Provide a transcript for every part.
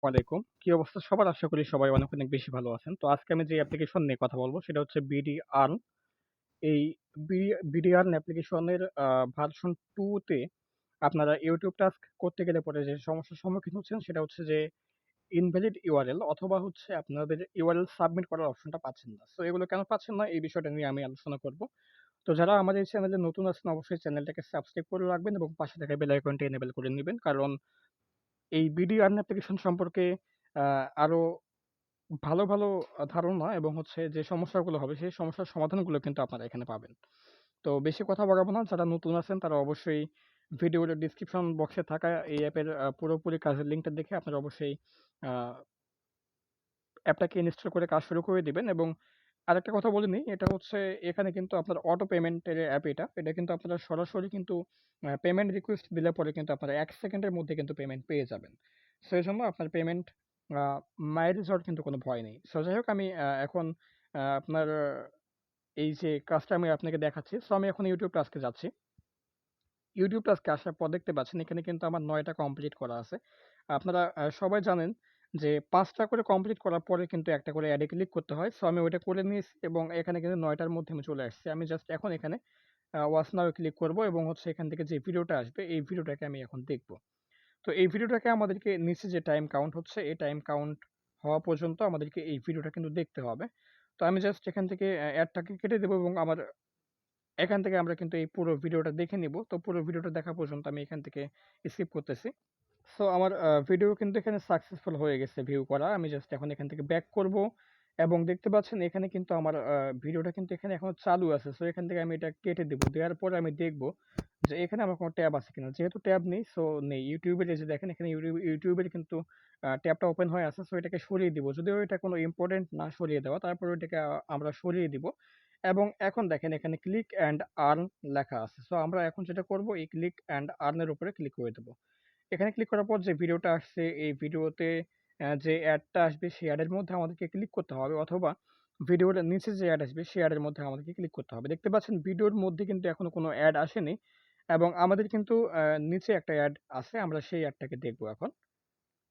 ওয়ালাইকুম। কি অবস্থা সবার? আশা করি সবাই অনেক, অনেক বেশি ভালো আছেন। তো আজকে আমি যে অ্যাপ্লিকেশন নিয়ে কথা বলব সেটা হচ্ছে বিডি আর্ন। এই বি বিডি আর্ন অ্যাপ্লিকেশনের ভার্সন 2 তে আপনারা YouTube টাস্ক করতে গেলে পরে যে সমস্যার সম্মুখীন হচ্ছেন সেটা হচ্ছে যে ইনভ্যালিড ইউআরএল অথবা হচ্ছে আপনাদের ইউআরএল সাবমিট করার অপশনটা পাচ্ছেন না। সো এগুলো কেন পাচ্ছেন না এই বিষয়টা নিয়ে আমি আলোচনা করব। তো যারা আমার এই চ্যানেলে নতুন আছেন অবশ্যই চ্যানেলটাকে সাবস্ক্রাইব করে রাখবেন এবং পাশে থাকা বেল আইকনটি এনেবল করে নিবেন। কারণ এই বিডি আর্ন অ্যাপ্লিকেশন সম্পর্কে আরো ভালো, ভালো ধারণা এবং হচ্ছে যে সমস্যাগুলো হবে সেই সমস্যার সমাধানগুলো কিন্তু আপনারা এখানে পাবেন। তো বেশি কথা বাড়াবো না। যারা নতুন আছেন তারা অবশ্যই ভিডিওর ডেসক্রিপশন বক্সে থাকা এই অ্যাপের পুরোপুরি কাজের লিঙ্কটা দেখে আপনারা অবশ্যই আ অ্যাপটাকে ইনস্টল করে কাজ শুরু করে দিবেন এবং আরেকটা কথা বলে নিই, এটা হচ্ছে এখানে কিন্তু আপনার অটো পেমেন্টের অ্যাপ এটা। এটা কিন্তু আপনারা সরাসরি কিন্তু পেমেন্ট রিকোয়েস্ট দিলে পরে কিন্তু আপনারা ১ সেকেন্ডের মধ্যে কিন্তু পেমেন্ট পেয়ে যাবেন। সো এজন্য আপনার পেমেন্ট আ মাইরে যাওয়ার কিন্তু কোনো ভয় নেই। সো যাই হোক আমি এখন আপনার এই যে কাজটা আমি আপনাকে দেখাচ্ছি। সো আমি এখন YouTube টাস্কে যাচ্ছি। YouTube টাস্কে আসার পর দেখতে পাচ্ছেন এখানে কিন্তু আমার ৯ টা কমপ্লিট করা আছে। আপনারা সবাই জানেন যে ৫ টা করে কমপ্লিট করার পরে কিন্তু একটা করে অ্যাড এ ক্লিক করতে হয়। সো আমি ওইটা করে নিয়েছি এবং এখানে কিন্তু ৯ টার মধ্যে আমি চলে আসছি। আমি জাস্ট এখন এখানে ওয়াচ নাও এ ক্লিক করব এবং হচ্ছে এখান থেকে যে ভিডিওটা আসবে এই ভিডিওটাকে আমি এখন দেখব। তো এই ভিডিওটাকে আমাদেরকে নিচে যে টাইম কাউন্ট হচ্ছে এই টাইম কাউন্ট হওয়া পর্যন্ত আমাদেরকে এই ভিডিওটা কিন্তু দেখতে হবে। তো আমি জাস্ট এখান থেকে অ্যাডটাকে কেটে দেব এবং আমার এখান থেকে আমরা কিন্তু এই পুরো ভিডিওটা দেখে নিব। তো পুরো ভিডিওটা দেখা পর্যন্ত আমি এখান থেকে স্কিপ করতেছি। সো আমার ভিডিও কিন্তু এখানে সাকসেসফুল হয়ে গেছে ভিউ করা। আমি জাস্ট এখন এখান থেকে ব্যাক করব এবং দেখতে পাচ্ছেন এখানে কিন্তু আমার ভিডিওটা কিন্তু এখানে এখনো চালু আছে। সো এখান থেকে আমি এটা কেটে দিব। দেওয়ার পরে আমি দেখব যে এখানে আমার কোনো ট্যাব আছে কিনা। যেহেতু ট্যাব নেই সো নেই। YouTube এর এই যে দেখেন এখানে YouTube এর কিন্তু ট্যাবটা ওপেন হয়ে আছে। সো এটাকে সরিয়ে দিব। যদিও এটা কোনো ইম্পোর্টেন্ট না সরিয়ে দেওয়া। তারপরেও এটাকে আমরা সরিয়ে দিব। এবং এখন দেখেন এখানে ক্লিক অ্যান্ড আর্ন লেখা আছে। সো আমরা এখন যেটা করব এই ক্লিক অ্যান্ড আর্ন এর উপরে ক্লিক করে দেব। এখানে ক্লিক করার পর যে ভিডিওটা আসছে এই ভিডিওতে যে অ্যাডটা আসবে সেই অ্যাডের মধ্যে আমাদেরকে ক্লিক করতে হবে অথবা ভিডিওর নিচে যে অ্যাড আসবে সেই অ্যাডের মধ্যে আমাদেরকে ক্লিক করতে হবে। দেখতে পাচ্ছেন ভিডিওর মধ্যে কিন্তু এখনো কোনো অ্যাড আসেনি এবং আমাদের কিন্তু নিচে একটা অ্যাড আছে। আমরা সেই অ্যাডটাকে দেখব এখন।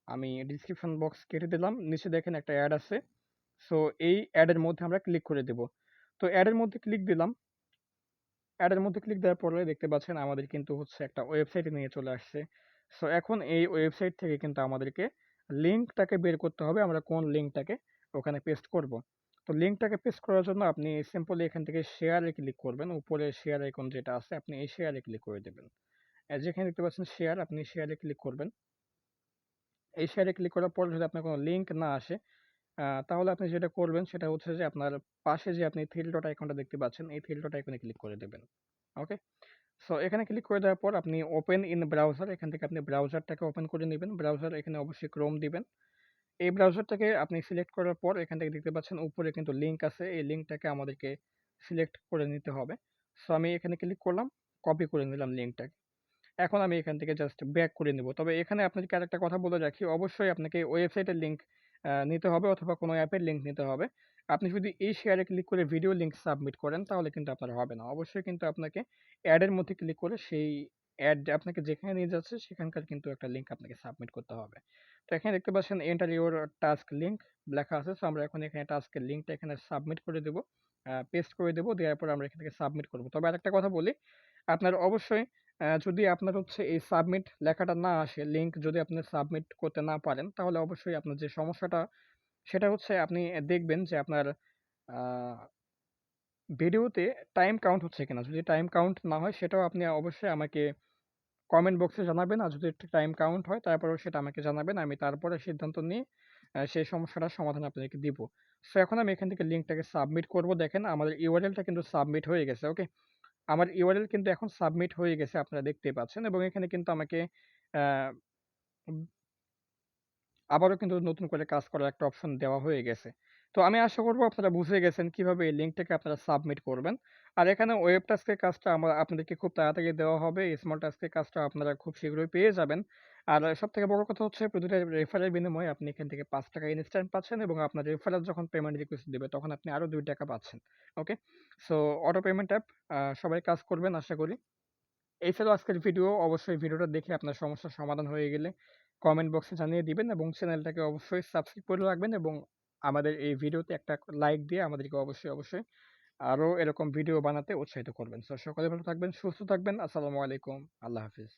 আমি ডেসক্রিপশন বক্স কেটে দিলাম। নিচে দেখেন একটা অ্যাড আছে। সো এই অ্যাডের মধ্যে আমরা ক্লিক করে দেব। তো অ্যাডের মধ্যে ক্লিক দিলাম। অ্যাডের মধ্যে ক্লিক দেওয়ার পরে দেখতে পাচ্ছেন আমাদের কিন্তু হচ্ছে একটা ওয়েবসাইটে নিয়ে চলে আসছে। সো এখন এই ওয়েবসাইট থেকে কিন্তু আমাদেরকে লিঙ্কটাকে বের করতে হবে। আমরা কোন লিঙ্কটাকে ওখানে পেস্ট করব। তো লিঙ্কটাকে পেস্ট করার জন্য আপনি সিম্পলি এখান থেকে শেয়ারে ক্লিক করবেন। উপরে শেয়ার আইকন যেটা আছে আপনি এই শেয়ারে ক্লিক করে দেবেন। যেখানে দেখতে পাচ্ছেন শেয়ার আপনি শেয়ারে ক্লিক করবেন। এই শেয়ারে ক্লিক করার পর যদি আপনার কোনো লিঙ্ক না আসে তাহলে আপনি যেটা করবেন সেটা হচ্ছে যে আপনার পাশে যে আপনি থ্রি ডট আইকনটা দেখতে পাচ্ছেন এই থ্রি ডট আইকনে ক্লিক করে দেবেন। ওকে? সো এখানে ক্লিক করে দেওয়ার পর আপনি ওপেন ইন ব্রাউজার এখান থেকে আপনি ব্রাউজারটাকে ওপেন করে নেবেন। ব্রাউজার এখানে অবশ্যই ক্রোম দিবেন। এই ব্রাউজারটাকে আপনি সিলেক্ট করার পর এখান থেকে দেখতে পাচ্ছেন উপরে কিন্তু লিঙ্ক আছে। এই লিঙ্কটাকে আমাদেরকে সিলেক্ট করে নিতে হবে। সো আমি এখানে ক্লিক করলাম, কপি করে নিলাম লিঙ্কটাকে। এখন আমি এখান থেকে জাস্ট ব্যাক করে নিব। তবে এখানে আপনাদেরকে আরেকটা কথা বলে রাখি, অবশ্যই আপনাকে ওয়েবসাইটের লিঙ্ক নিতে হবে অথবা কোনো অ্যাপের লিঙ্ক নিতে হবে। আপনি যদি এই শেয়ারে ক্লিক করে ভিডিও লিঙ্ক সাবমিট করেন তাহলে কিন্তু আপনার হবে না। অবশ্যই কিন্তু আপনাকে অ্যাডের মধ্যে ক্লিক করে সেই অ্যাড আপনাকে যেখানে নিয়ে যাচ্ছে সেখানকার কিন্তু একটা লিঙ্ক আপনাকে সাবমিট করতে হবে। তো এখানে দেখতে পাচ্ছেন এন্টার ইউর টাস্ক লিঙ্ক লেখা আছে। সো আমরা এখন এখানে টাস্কের লিঙ্কটা এখানে সাবমিট করে দেব। পেস্ট করে দেব। দেওয়ার পর আমরা এখান থেকে সাবমিট করব। তবে আরেকটা কথা বলি, আপনার অবশ্যই যদি আপনার হচ্ছে এই সাবমিট লেখাটা না আসে, লিঙ্ক যদি আপনি সাবমিট করতে না পারেন, তাহলে অবশ্যই আপনার যে সমস্যাটা সেটা হচ্ছে আপনি দেখবেন যে আপনার আ ভিডিওতে টাইম কাউন্ট হচ্ছে কিনা। যদি টাইম কাউন্ট না হয় সেটাও আপনি অবশ্যই আমাকে কমেন্ট বক্সে জানাবেন। আর যদি একটু টাইম কাউন্ট হয় তারপরেও সেটা আমাকে জানাবেন। আমি তারপরে সিদ্ধান্ত নিয়ে সেই সমস্যাটার সমাধান আপনাদেরকে দিব। সো এখন আমি এখান থেকে লিঙ্কটাকে সাবমিট করব। দেখেন আমাদের ইউআরএলটা কিন্তু সাবমিট হয়ে গেছে। ওকে? আমার ইউআরএল কিন্তু এখন সাবমিট হয়ে গেছে আপনারা দেখতেই পাচ্ছেন এবং এখানে কিন্তু আমাকে আ উম আবারও কিন্তু নতুন করে কাজ করার একটা অপশন দেওয়া হয়ে গেছে। তো আমি আশা করব আপনারা বুঝে গেছেন কিভাবে এই লিঙ্কটাকে আপনারা সাবমিট করবেন। আর এখানে ওয়েব টাস্কের কাজটা আপনাদেরকে খুব তাড়াতাড়ি দেওয়া হবে। স্মল টাস্কের কাজটা আপনারা খুব শীঘ্রই পেয়ে যাবেন। আর সবথেকে বড় কথা হচ্ছে প্রতিটা রেফারের বিনিময়ে আপনি এখান থেকে ৳৫ ইনস্ট্যান্ট পাচ্ছেন এবং আপনার রেফারেল যখন পেমেন্ট রিকোয়েস্ট দিবে তখন আপনি আরও ৳২ পাচ্ছেন। ওকে? সো অটো পেমেন্ট অ্যাপ সবাই কাজ করবেন আশা করি। এই ছিল আজকের ভিডিও। অবশ্যই ভিডিওটা দেখে আপনার সমস্যার সমাধান হয়ে গেলে কমেন্ট বক্সে জানিয়ে দিবেন এবং চ্যানেলটাকে অবশ্যই সাবস্ক্রাইব করে রাখবেন এবং আমাদের এই ভিডিওতে একটা লাইক দিয়ে আমাদেরকে অবশ্যই আরো এরকম ভিডিও বানাতে উৎসাহিত করবেন। সো সকলে ভালো থাকবেন, সুস্থ থাকবেন। আসসালামু আলাইকুম। আল্লাহ হাফিজ।